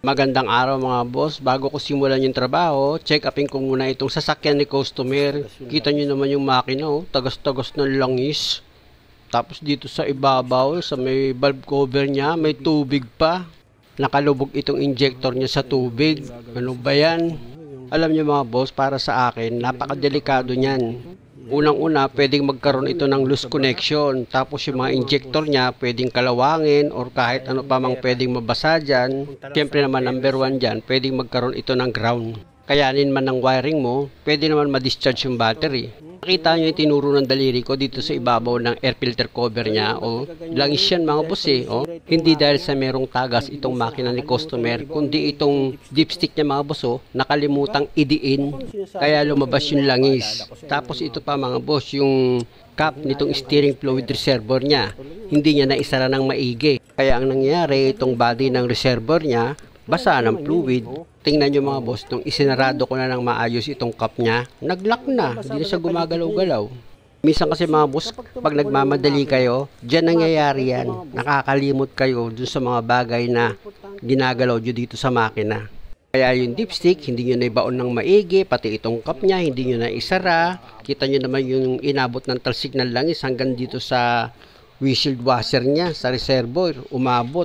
Magandang araw mga boss. Bago ko simulan yung trabaho, check upin ko muna itong sasakyan ni customer. Kita nyo naman yung makina, oh, tagas-tagas ng langis. Tapos dito sa ibabaw, sa may valve cover niya, may tubig pa. Nakalubog itong injector niya sa tubig. Ano ba yan? Alam niyo mga boss, para sa akin, napakadelikado niyan. Unang-una, pwedeng magkaroon ito ng loose connection. Tapos yung mga injector niya, pwedeng kalawangin or kahit ano pa mang pwedeng mabasa dyan. Siyempre naman, number one dyan, pwedeng magkaroon ito ng ground. Kayanin man ng wiring mo, pwede naman ma-discharge yung battery. Nakita nyo yung tinuro ng daliri ko dito sa ibabaw ng air filter cover niya. Oh. Langis yan mga boss eh. Oh. Hindi dahil sa merong tagas itong makina ni customer, kundi itong dipstick niya mga boss, oh, nakalimutang idiin. Kaya lumabas yung langis. Tapos ito pa mga boss, yung cap nitong steering fluid reservoir niya, hindi niya naisara ng maigi. Kaya ang nangyari, itong body ng reservoir niya, basa ng fluid. Tingnan nyo mga boss, nung isinarado ko na ng maayos itong cup niya, nag-lock na, hindi na siya gumagalaw-galaw. Minsan kasi mga boss, pag nagmamadali kayo, dyan nangyayari yan. Nakakalimot kayo dun sa mga bagay na ginagalaw nyo dito sa makina. Kaya yung dipstick, hindi nyo naibaon ng maigi, pati itong cup niya, hindi nyo na isara. Kita nyo naman yung inabot ng talsik ng langis hanggang dito sa windshield washer niya, sa reservoir, umabot.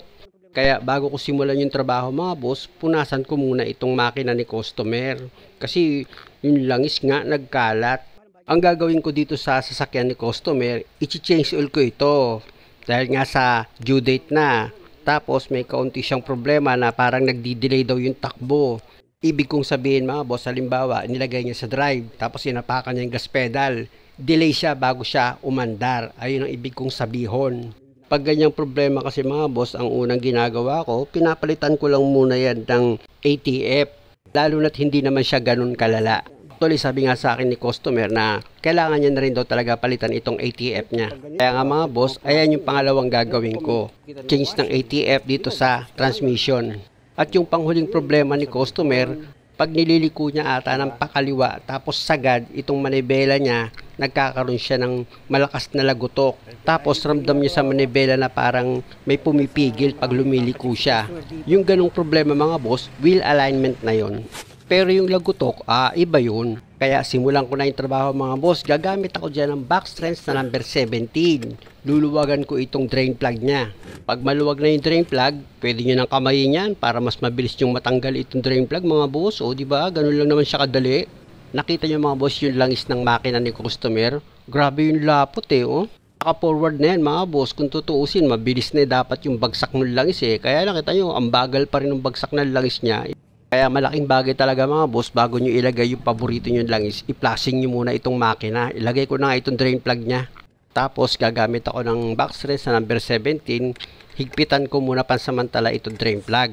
Kaya bago ko simulan yung trabaho mga boss, punasan ko muna itong makina ni customer. Kasi yung langis nga nagkalat. Ang gagawin ko dito sa sasakyan ni customer, i-change oil ko ito. Dahil nga sa due date na. Tapos may kaunti siyang problema na parang nagdi-delay daw yung takbo. Ibig kong sabihin mga boss, halimbawa nilagay niya sa drive, tapos inapakan niya yung gas pedal. Delay siya bago siya umandar. Ayun ang ibig kong sabihon. Pag ganyang problema kasi mga boss, ang unang ginagawa ko, pinapalitan ko lang muna yan ng ATF. Lalo na't hindi naman siya ganun kalala. Actually, sabi nga sa akin ni customer na kailangan niya na rin daw talaga palitan itong ATF niya. Kaya nga mga boss, ayan yung pangalawang gagawin ko. Change ng ATF dito sa transmission. At yung panghuling problema ni customer, pag nililiko niya ata ng pakaliwa tapos sagad itong manibela niya, nagkakaroon siya ng malakas na lagutok. Tapos ramdam niya sa manibela na parang may pumipigil pag lumiliko siya. Yung ganong problema mga boss, wheel alignment na yon. Pero yung lagutok, iba yun. Kaya simulan ko na yung trabaho mga boss. Gagamit ako dyan ng box wrench na number 17. Luluwagan ko itong drain plug niya. Pag maluwag na yung drain plug, pwede nyo nang kamayin yan para mas mabilis yung matanggal itong drain plug mga boss. O diba, ganun lang naman siya kadali. Nakita nyo mga boss yung langis ng makina ni customer. Grabe yung lapot eh, oh. Naka-forward na yan mga boss. Kung tutuusin, mabilis na dapat yung bagsak ng langis eh. Kaya nakita nyo, ang bagal pa rin ng bagsak ng langis niya. Kaya malaking bagay talaga mga boss, bago nyo ilagay yung paborito nyo langis, i-flashing nyo muna itong makina. Ilagay ko na nga itong drain plug niya. Tapos gagamit ako ng box wrench na number 17. Higpitan ko muna pansamantala itong drain plug.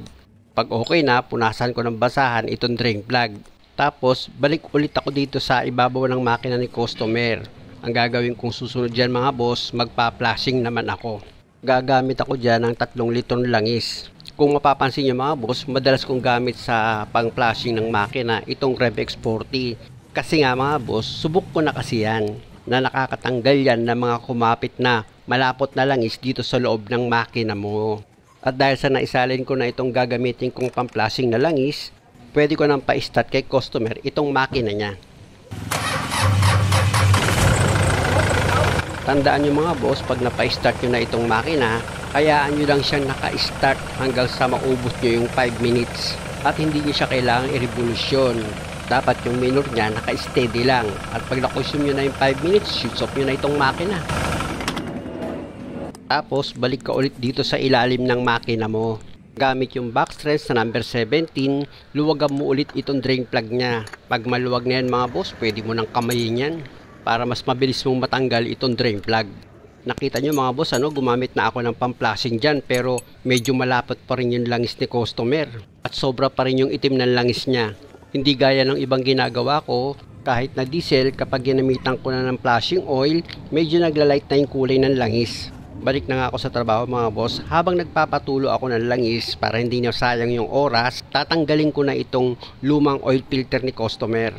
Pag okay na, punasan ko ng basahan itong drain plug. Tapos balik ulit ako dito sa ibabaw ng makina ni customer. Ang gagawin kong susunod dyan mga boss, magpa-flashing naman ako. Gagamit ako dyan ng 3 litron langis. Kung mapapansin nyo mga boss, madalas kong gamit sa pang-flashing ng makina itong Revex 40. Kasi nga mga boss, subok ko na kasi yan na nakakatanggal yan ng mga kumapit na malapot na langis dito sa loob ng makina mo. At dahil sa naisalin ko na itong gagamitin kong pang-flashing na langis, pwede ko nang pa-start kay customer itong makina niya. Tandaan nyo mga boss, pag napa-start nyo na itong makina, hayaan nyo lang siyang naka-start hanggang sa maubos nyo yung 5 minutes. At hindi nyo siya kailangang i-revolusyon. Dapat yung minor niya naka-steady lang. At pag nakonsume nyo na yung 5 minutes, switch off nyo na itong makina. Tapos balik ka ulit dito sa ilalim ng makina mo. Gamit yung box wrench na number 17, luwagan mo ulit itong drain plug niya. Pag maluwag na yan mga boss, pwede mo nang kamayin yan para mas mabilis mong matanggal itong drain plug. Nakita nyo mga boss, gumamit na ako ng pang-flashing dyan, pero medyo malapot pa rin yung langis ni customer. At sobra pa rin yung itim ng langis niya. Hindi gaya ng ibang ginagawa ko, kahit na diesel, kapag ginamitan ko na ng flashing oil, medyo naglalight na yung kulay ng langis. Balik na nga ako sa trabaho mga boss. Habang nagpapatulo ako ng langis para hindi na sayang yung oras, tatanggalin ko na itong lumang oil filter ni customer.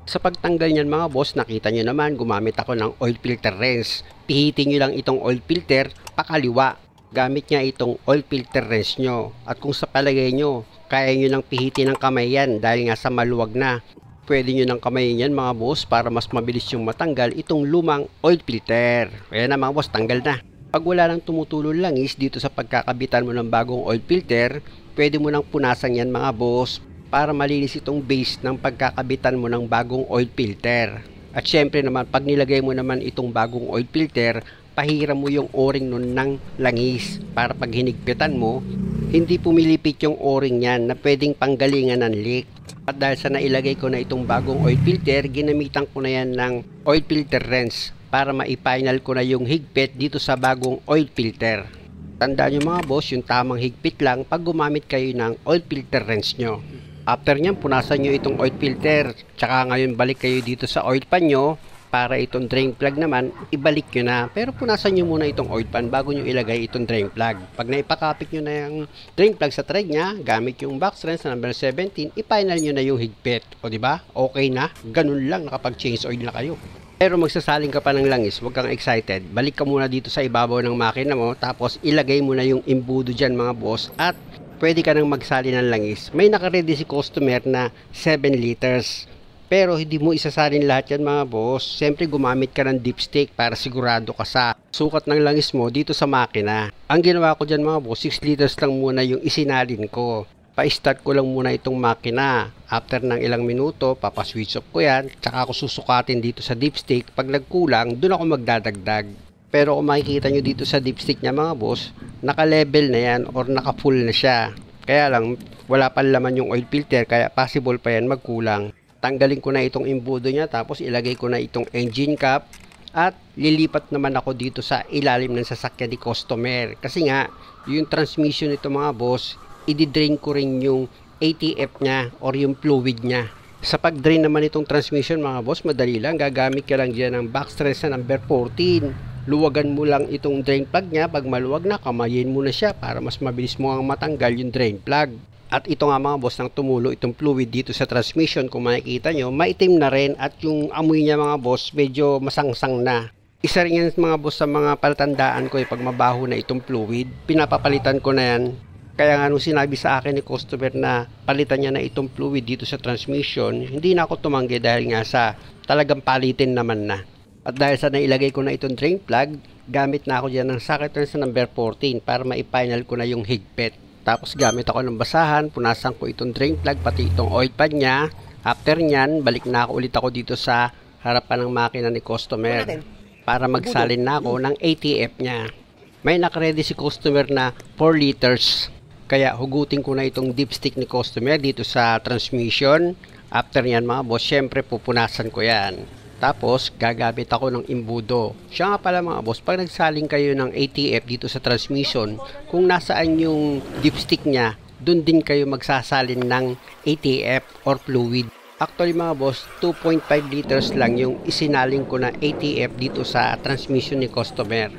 Sa pagtanggal niyan mga boss, nakita nyo naman gumamit ako ng oil filter wrench. Pihitin nyo lang itong oil filter pakaliwa. Gamit niya itong oil filter wrench nyo. At kung sa palagay nyo Kaya nyo nang pihitin ng kamay yan dahil nga sa maluwag na. Pwede nyo nang kamayin yan mga boss para mas mabilis yung matanggal itong lumang oil filter. Ayan na mga boss, tanggal na. Pag wala nang tumutulong langis dito sa pagkakabitan mo ng bagong oil filter, pwede mo nang punasan yan mga boss para malinis itong base ng pagkakabitan mo ng bagong oil filter. At syempre naman, pag nilagay mo naman itong bagong oil filter, pahiram mo yung o-ring nun ng langis para pag hinigpitan mo, hindi pumilipit yung o-ring yan na pwedeng panggalingan ng leak. At dahil sa nailagay ko na itong bagong oil filter, ginamitan ko na yan ng oil filter wrench para ma-final ko na yung higpit dito sa bagong oil filter. Tandaan nyo mga boss, yung tamang higpit lang pag gumamit kayo ng oil filter wrench nyo. After nyan, punasan nyo itong oil filter. Tsaka ngayon balik kayo dito sa oil pan nyo. Para itong drain plug naman, ibalik nyo na. Pero punasan nyo muna itong oil pan bago nyo ilagay itong drain plug. Pag naipakapit nyo na yung drain plug sa thread nya, gamit yung box wrench na number 17, i-final nyo na yung higpit. O diba? Okay na. Ganun lang, nakapag-change oil na kayo. Pero magsasaling ka pa ng langis, huwag kang excited. Balik ka muna dito sa ibabaw ng makina mo, tapos ilagay mo na yung imbudo dyan mga boss, at pwede ka nang magsali ng langis. May nakaredy si customer na 7 liters. Pero hindi mo isasalin lahat yan mga boss. Siyempre gumamit ka ng dipstick para sigurado ka sa sukat ng langis mo dito sa makina. Ang ginawa ko dyan mga boss, 6 liters lang muna yung isinalin ko. Pa-start ko lang muna itong makina. After ng ilang minuto, papaswitch off ko yan. Tsaka ako susukatin dito sa dipstick. Pag nagkulang, dun ako magdadagdag. Pero kung makikita nyo dito sa dipstick niya mga boss, naka-level na yan or naka-full na siya. Kaya lang, wala pa laman yung oil filter, kaya possible pa yan magkulang. Tanggalin ko na itong imbudo niya, tapos ilagay ko na itong engine cap, at lilipat naman ako dito sa ilalim ng sasakyan ni customer. Kasi nga, yung transmission nito mga boss, i-drain ko rin yung ATF niya or yung fluid niya. Sa pag-drain naman itong transmission mga boss, madali lang. Gagamit ka lang dyan ng box wrench na number 14. Luwagan mo lang itong drain plug niya. Pag maluwag na, kamayin mo na siya para mas mabilis mo ang matanggal yung drain plug. At ito nga mga boss, nang tumulo itong fluid dito sa transmission, kung makikita nyo, maitim na rin at yung amoy niya mga boss, medyo masangsang na. Isa rin yan mga boss sa mga palatandaan ko pag mabaho na itong fluid, pinapapalitan ko na yan. Kaya nga nung sinabi sa akin ni customer na palitan niya na itong fluid dito sa transmission, hindi na ako tumanggi dahil nga sa talagang palitin naman na. At dahil sa nailagay ko na itong drain plug, gamit na ako dyan ng socket wrench na number 14 para ma-final ko na yung higpit. Tapos gamit ako ng basahan, punasan ko itong drain plug pati itong oil pan niya. After nyan, balik na ako ulit ako dito sa harapan ng makina ni customer para magsalin na ako ng ATF niya. May nakaredy si customer na 4 liters. Kaya hugutin ko na itong dipstick ni customer dito sa transmission. After nyan mga boss, syempre pupunasan ko yan. Tapos, gagamit ako ng imbudo. Siya nga pala mga boss, pag nagsaling kayo ng ATF dito sa transmission, kung nasaan yung dipstick niya, dun din kayo magsasalin ng ATF or fluid. Actually mga boss, 2.5 liters lang yung isinaling ko na ATF dito sa transmission ni customer.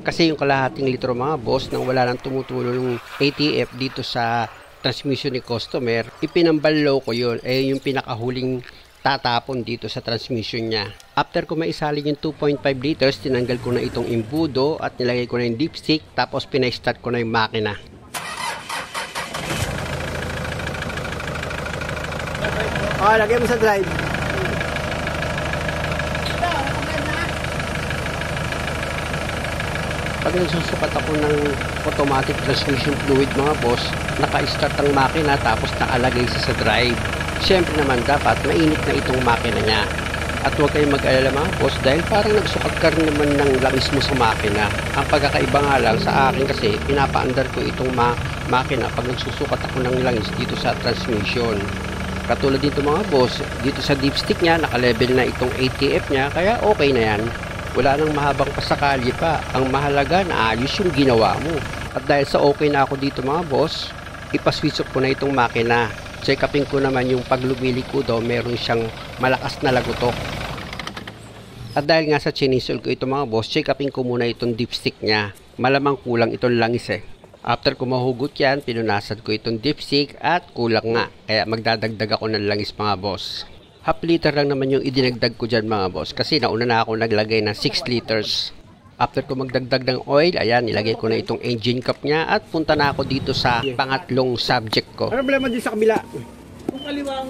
Kasi yung kalahating litro mga boss, nang wala nang tumutulong yung ATF dito sa transmission ni customer, ipinambalo ko yun. Yung pinakahuling tatapon dito sa transmission niya. After ko maisalin yung 2.5 liters, tinanggal ko na itong imbudo at nilagay ko na yung dipstick, tapos pinay-start ko na yung makina. Lagay mo sa drive. Pag nagsusukat ako ng automatic transmission fluid mga boss, naka-start ang makina tapos nakalagay sa drive. Siyempre naman dapat mainit na itong makina niya. At huwag kayong mag-alala mga boss dahil parang nagsukat ka rin naman ng langis mo sa makina. Ang pagkakaiba nga lang sa akin kasi pinapaandar ko itong makina pag nagsusukat ako ng langis dito sa transmission. Katulad dito mga boss, dito sa dipstick niya naka-level na itong ATF niya kaya okay na yan. Wala nang mahabang pasakali pa. Ang mahalaga na ayos yung ginawa mo. At dahil sa okay na ako dito mga boss, ipaswitch off ko na itong makina. Check upin ko naman yung pag lumiliko daw meron siyang malakas na lagutok. At dahil nga sa chinisol ko ito mga boss, check upin ko muna itong dipstick niya. Malamang kulang itong langis After ko mahugot yan, pinunasan ko itong dipstick at kulang nga. Kaya magdadagdag ako ng langis mga boss. Half liter lang naman yung idinagdag ko dyan mga boss kasi nauna na ako naglagay ng 6 liters. After ko magdagdag ng oil, ayan, nilagay ko na itong engine cap niya at punta na ako dito sa pangatlong subject ko. Ano problema din sa kabila? Kung kaliwang,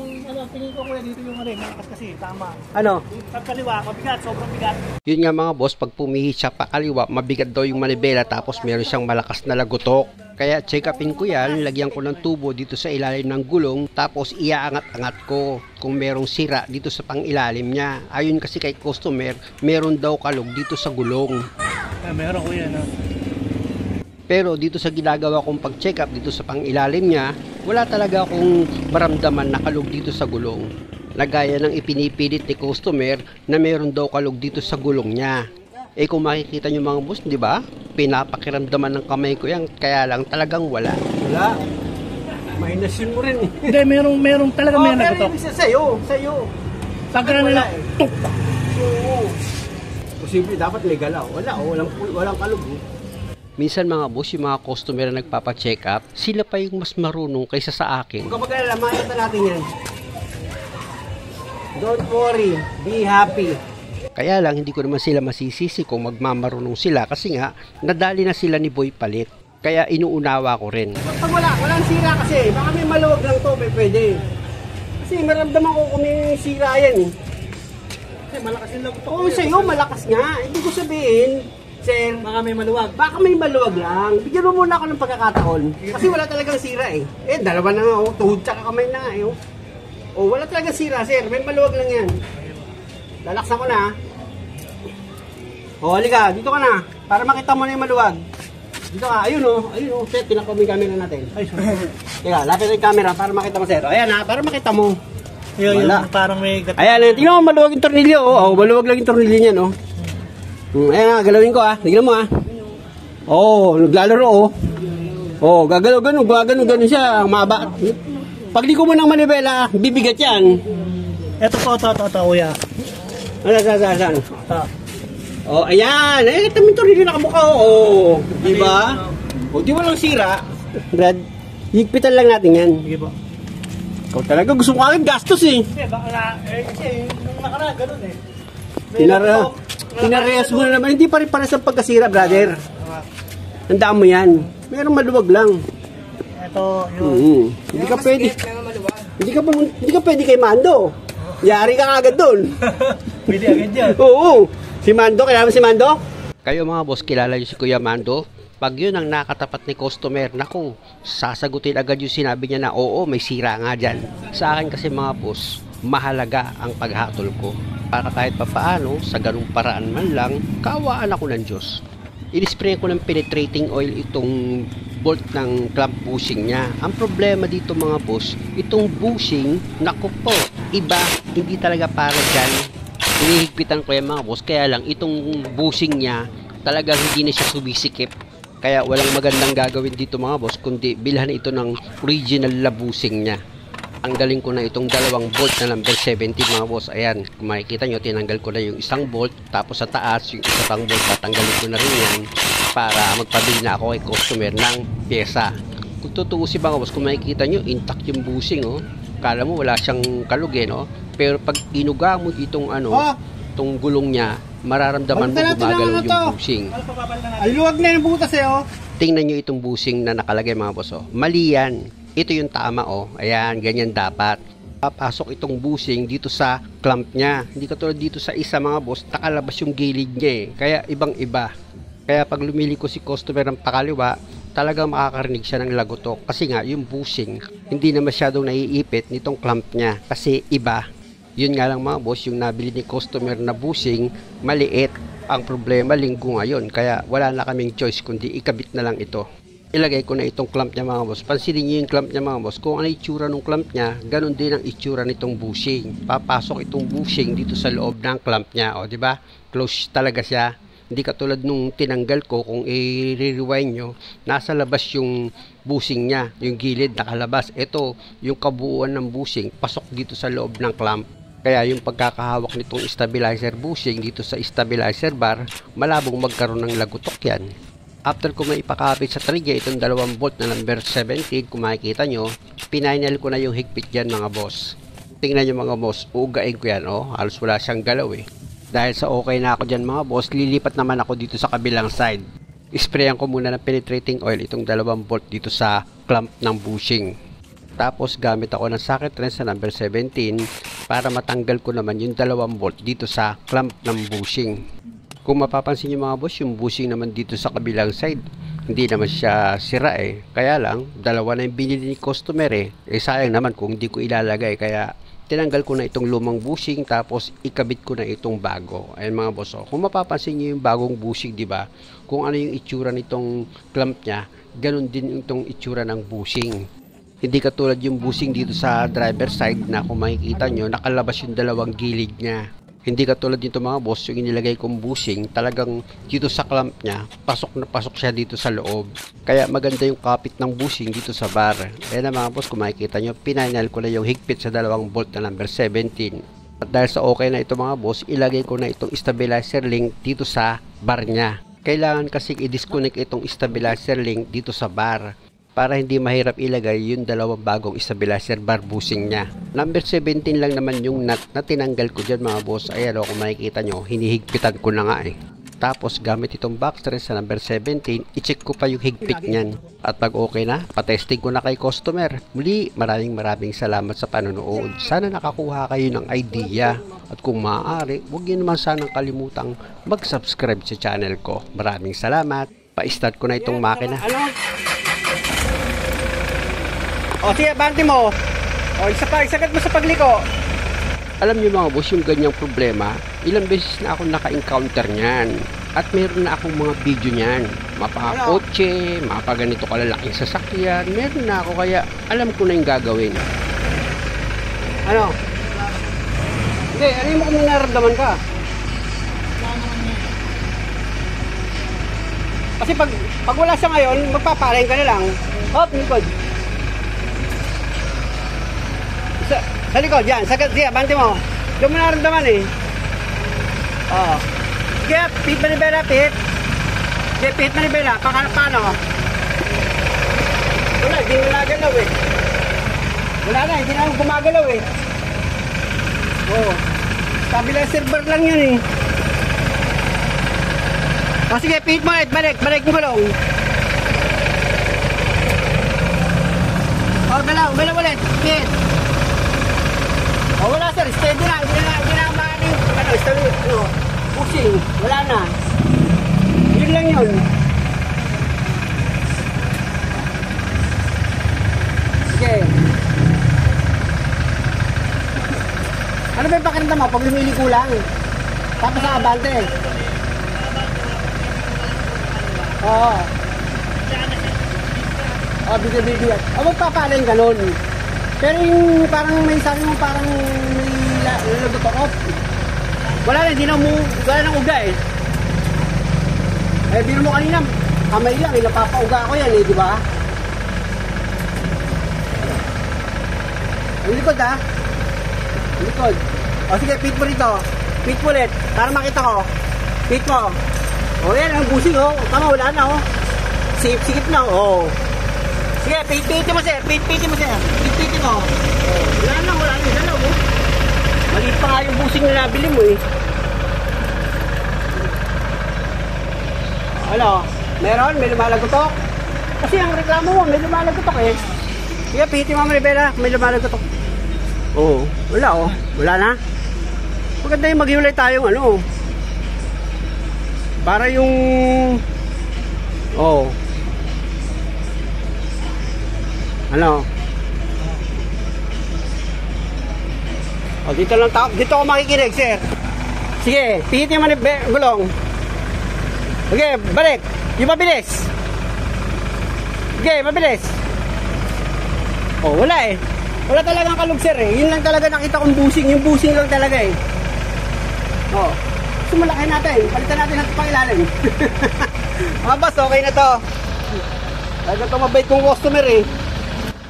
tingin ko kuya dito yung malakas kasi, tama. Ano? Pag kaliwa, mabigat, sobrang bigat. Yun nga mga boss, pag pumihit siya pa kaliwa, mabigat daw yung manibela tapos meron siyang malakas na lagutok. Kaya check upin ko yan, lagyan ko ng tubo dito sa ilalim ng gulong tapos iaangat-angat ko kung merong sira dito sa pangilalim niya. Ayon kasi kay customer, meron daw kalog dito sa gulong. Meron kuya, no? Pero dito sa ginagawa kong pag-check up dito sa pangilalim niya, wala talaga akong maramdaman na kalog dito sa gulong. Nagaya ng ipinipilit ni customer na meron daw kalog dito sa gulong niya. Eh kung makikita nyo mga boss, di ba? Pinapakiramdaman ng kamay ko yan, kaya lang talagang wala. Wala. Minus yun mo rin eh. Hindi, merong talaga may nagtutok. Pero isa sa'yo. Pagka nila, tuk! Oo. Posible, dapat may galaw. Wala, walang kalog. Minsan mga boss, yung mga customer na nagpapa-check up, sila pa yung mas marunong kaysa sa akin. Kapag alala, makita natin yan. Don't worry, be happy. Kaya lang hindi ko naman sila masisisi kung magmamarunong sila kasi nga nadali na sila ni Boy Palit. Kaya inuunawa ko rin. Pag walang sira kasi, baka may maluwag lang to, pwede. Kasi maramdaman ko kung may sira yan eh. kasi malakas yung lagutok. Oo, sa'yo malakas nga. Hindi ko sabihin, sir, Baka may maluwag. baka may maluwag lang. Bigyan mo muna ako ng pagkakataon. Kasi wala talagang sira eh. Eh, dalawa na nga, oh. Tuhod tsaka kamay na nga eh. Oh. Oh, wala talagang sira, sir. May maluwag lang yan. Lalaksan ko na. Oh, halika. Dito ka na. Para makita mo na yung maluwag. Dito ka. Ayun oh. Ayun oh. Sir, tinakbo mo yung camera natin. Ay, sorry. Teka, lapit na yung camera para makita mo, sir. Ayan ha, para makita mo. Yun, Wala. parang may gat. Ayan, tingnan mo, maluwag yung tornilyo. Oh, maluwag lang yung tornilyo niyan, oh. Ayan ha, galawin ko ha. Tignan mo ha. Oh, naglalaro oh. Oh, gagalaw ganun siya, maba. Pag di ko mo ng manibela, bibigat yan. Ito po, kuya. Saan? Ito. Oh, ayan. Eh, ito yung tornilyo nakabuka oh. Di ba? Oh, di walang sira. Brad, higpitan lang natin yan. Sige po. Ikaw talaga, gusto ko agad gastos eh. Baka na, kasi nung nakaraan, ganun eh. Tinarehas mo na naman. Hindi pa rin pares ang pagkasira, brother. Tandaan mo yan. Merong maluwag lang. Ito, yun. Hindi ka pwede. Hindi ka pwede kay Mando. Yari ka agad doon. Pwede agad yan. Oo. Si Mando, kailangan si Mando? Kayo mga boss, kilala niyo si Kuya Mando? Pag yun ang nakatapat ni customer, naku, sasagutin agad yung sinabi niya na oo, may sira nga dyan. Sa akin kasi mga boss, mahalaga ang paghatol ko. Para kahit papaano, sa ganung paraan man lang, kaawaan ako ng Diyos. In-spray ko ng penetrating oil itong bolt ng clamp bushing niya. Ang problema dito mga boss, itong bushing, naku po, iba, hindi talaga para dyan. Hinihigpitan ko yung mga boss, kaya lang itong bushing niya, talagang hindi na siya sumisikip. Kaya walang magandang gagawin dito mga boss, kundi bilhan ito ng original na bushing niya. Tanggalin ko na itong dalawang bolt na number 70 mga boss. Ayan, kung makikita nyo, tinanggal ko na yung isang bolt. Tapos sa taas, yung isa pang bolt, tatanggalin ko na rin yan para magpabili na ako kay customer ng pyesa. Kung tutuusin mga boss, kung makikita nyo, intact yung bushing, oh. Kala mo wala siyang kalug, eh, no? Pero pag inuga mo itong itong gulong niya, mararamdaman mo gumagalaw yung bushing. Ay, luwag na yung butas eh, oh. Tingnan nyo itong bushing na nakalagay mga boss, oh. Mali yan. Ito yung tama, oh. Ayan, ganyan dapat. Papasok itong bushing dito sa clamp niya. Hindi katulad dito sa isa mga boss, nakalabas yung gilid niya eh. Kaya ibang-iba. Kaya pag lumili ko si customer ng pakaliwa, talagang makakarinig siya ng lagotok. Kasi nga, yung bushing, hindi na masyadong naiipit nitong clamp niya. Kasi iba. Yun nga lang mga boss, yung nabili ni customer na bushing, maliit. Ang problema, linggo ngayon. Kaya wala na kaming choice kundi ikabit na lang ito. Ilagay ko na itong clamp niya mga boss. Pansinin niyo yung clamp niya mga boss. Kung ano itsura ng clamp niya, ganun din ang itsura nitong bushing. Papasok itong bushing dito sa loob ng clamp niya. O, di ba? Close talaga siya. Hindi katulad nung tinanggal ko, kung i-rewind nyo, nasa labas yung bushing niya. Yung gilid nakalabas. Ito, yung kabuuan ng bushing, pasok dito sa loob ng clamp. Kaya yung pagkakahawak nitong stabilizer bushing dito sa stabilizer bar, malabong magkaroon ng lagutok yan. After ko maipakapit sa trigger itong 2 bolt na number 17, kung makikita nyo, pinainal ko na yung higpit dyan mga boss. Tingnan nyo mga boss, uugain ko yan, oh. Halos wala siyang galaw eh. Dahil sa okay na ako dyan mga boss, lilipat naman ako dito sa kabilang side. Isprayan ko muna ng penetrating oil itong 2 bolt dito sa clamp ng bushing. Tapos gamit ako ng socket wrench sa number 17 para matanggal ko naman yung 2 bolt dito sa clamp ng bushing. Kung mapapansin nyo mga boss, yung bushing naman dito sa kabilang side, hindi naman siya sira eh. Kaya lang, 2 na yung binili ni customer eh. Sayang naman kung hindi ko ilalagay. Kaya tinanggal ko na itong lumang bushing tapos ikabit ko na itong bago. Ayan mga boss. Kung mapapansin nyo yung bagong bushing, di ba? Kung ano yung itsura nitong clamp niya, ganun din itong itsura ng bushing. Hindi katulad yung bushing dito sa driver side na kung makikita nyo, nakalabas yung 2 gilid niya. Hindi katulad dito mga boss, yung inilagay kong bushing, talagang dito sa clamp niya, pasok na pasok siya dito sa loob. Kaya maganda yung kapit ng bushing dito sa bar. Kaya na mga boss, kung makikita nyo, pinanal ko na yung higpit sa 2 bolt na number 17. At dahil sa okay na ito mga boss, ilagay ko na itong stabilizer link dito sa bar niya. Kailangan kasi i-disconnect itong stabilizer link dito sa bar para hindi mahirap ilagay yung 2 bagong stabilizer bar bushing niya. Number 17 lang naman yung nut na tinanggal ko dyan mga boss. Ayan o, kung makikita nyo, hinihigpitan ko na nga eh. Tapos gamit itong box wrench sa number 17, i-check ko pa yung higpit niyan. At pag okay na, patesting ko na kay customer. Muli, maraming salamat sa panonood. Sana nakakuha kayo ng idea. At kung maaari, huwag nyo naman sanang kalimutang mag-subscribe sa channel ko. Maraming salamat. Pa-start ko na itong makina. O sige, bante mo. O isagat mo sa pagliko. Alam niyo mga boss, yung ganyang problema, ilang beses na ako naka-encounter niyan. At meron na akong mga video niyan. Mapakakotse, mapaganito kalalaking sasakyan. Meron na ako, kaya alam ko na yung gagawin. Ano? Hindi, ano mo kung nararamdaman ka? Kasi pag wala siya ngayon, magpapalain ka na lang. Hop, likod. Sa likod, yan. Sige, bante mo. Doon mo nararamdaman eh. Oo. Sige, pit manibela, pit. Sige, pit manibela. Paano? Wala, hindi mo nagalaw eh. Wala na, hindi na gumagalaw eh. Oo. Stabilizer bar lang yun eh. O sige, pit mo ulit. Balik mo gulong. O, galaw ulit. Pit. Oh, wala sir, steady na, hindi na maaaring, steady, pushing, wala na. Yun lang yun. Okay. Ano ba yung pakiramdam mo pag lumili kulang? Tapos sa abante. Oo. Oh, bigyan. O, magpapalain ganun. Pero yung parang may sabi mo parang may lalagot off. Wala na, wala nang uga eh. Eh, bino mo kanina, kamay lang, napapauga ako yan eh, di ba? Ang likod ha? Ang likod. O sige, pit mo rito. Pit mo ulit, para makita ko. Pit mo. O yan, ang busing oh. Tama, wala na oh. Sikip na oh. Sige, pit mo sir. Pit mo sir. Pit mo. Oh, wala na. Dalaw mo. Maliit pa nga yung busing na nabili mo eh. Ano? Meron? May lumalagotok? Kasi ang reklamo mo, may lumalagotok eh. Sige, piti mo Maribela. May lumalagotok. Oo. Wala oh. Wala na. Maganda yung maghiwalay tayong ano. Para yung... Oh. Ano? O, dito ako makikinig, sir. Sige, pihitin mo na gulong. Okay, balik. Yung mabilis. Okay, mabilis. O, wala eh. Wala talagang kalog, sir eh. Yun lang talaga nakita kong busing. Yung busing lang talaga eh. O, sumalaki natin. Palitan natin sa pangilalim. Mga boss, okay na to. Talaga ito mabait kong customer eh.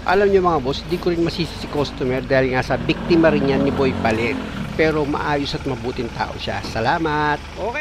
Alam niyo mga boss, di ko rin masisi si customer dahil nga sa biktima rin yan ni Boy Palit. Pero maayos at mabuting tao siya. Salamat! Okay.